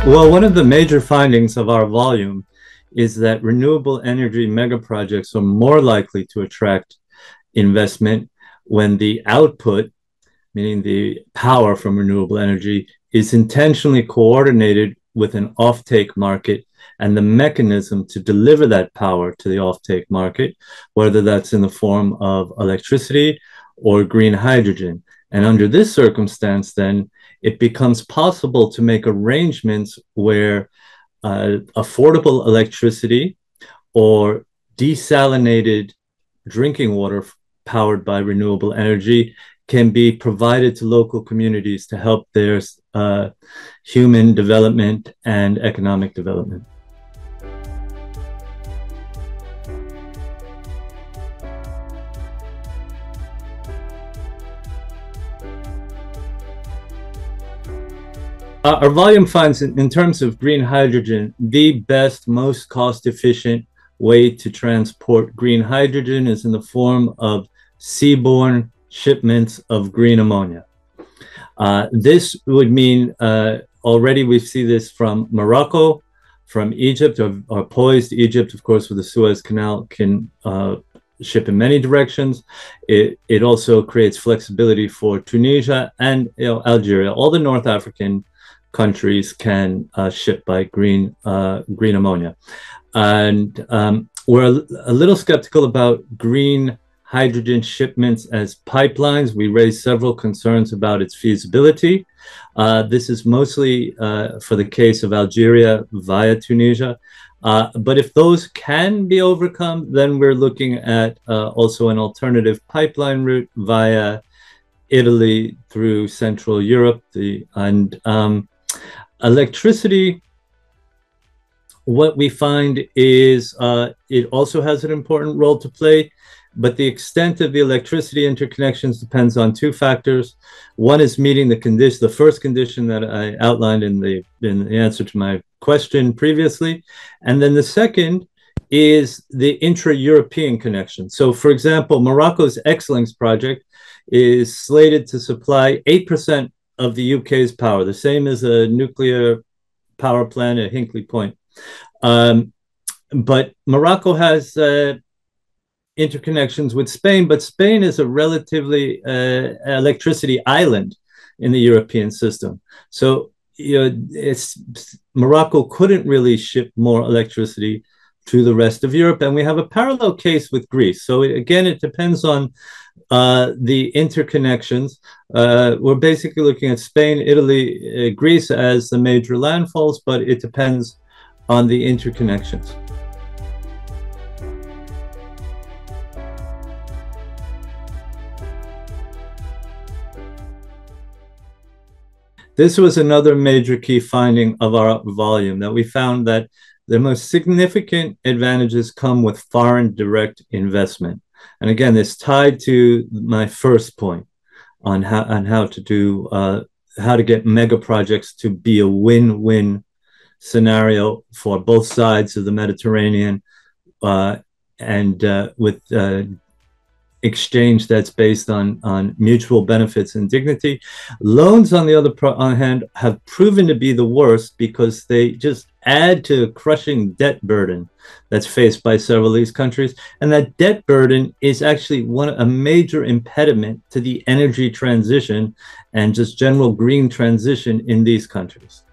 Well, one of the major findings of our volume is that renewable energy megaprojects are more likely to attract investment when the output, meaning the power from renewable energy, is intentionally coordinated with an offtake market and the mechanism to deliver that power to the offtake market, whether that's in the form of electricity or green hydrogen. And under this circumstance, then, it becomes possible to make arrangements where affordable electricity or desalinated drinking water powered by renewable energy can be provided to local communities to help their human development and economic development. Our volume finds, in terms of green hydrogen, the best, most cost-efficient way to transport green hydrogen is in the form of seaborne shipments of green ammonia. This would mean, already we see this from Morocco, from Egypt, or poised. Egypt, of course, with the Suez Canal, can ship in many directions. It also creates flexibility for Tunisia and Algeria. All the North African countries can ship by green ammonia. And we're a little skeptical about green hydrogen shipments as pipelines. We raised several concerns about its feasibility. This is mostly for the case of Algeria via Tunisia. But if those can be overcome, then we're looking at also an alternative pipeline route via Italy through Central Europe. Electricity, what we find is it also has an important role to play, but the extent of the electricity interconnections depends on two factors. One is meeting the first condition that I outlined in the answer to my question previously, and then the second is the intra-European connection. So, for example, Morocco's X-Links project is slated to supply 8% of the UK's power, the same as a nuclear power plant at Hinkley Point. But Morocco has interconnections with Spain, but Spain is a relatively electricity island in the European system. So Morocco couldn't really ship more electricity to the rest of Europe. And we have a parallel case with Greece. So again, it depends on the interconnections. We're basically looking at Spain, Italy, Greece as the major landfalls, but it depends on the interconnections. This was another major key finding of our volume, that we found that the most significant advantages come with foreign direct investment. And again, this tied to my first point on how to get mega projects to be a win-win scenario for both sides of the Mediterranean, and with exchange that's based on mutual benefits and dignity. Loans, on the other hand, have proven to be the worst because they just add to a crushing debt burden that's faced by several of these countries. And that debt burden is actually a major impediment to the energy transition and just general green transition in these countries.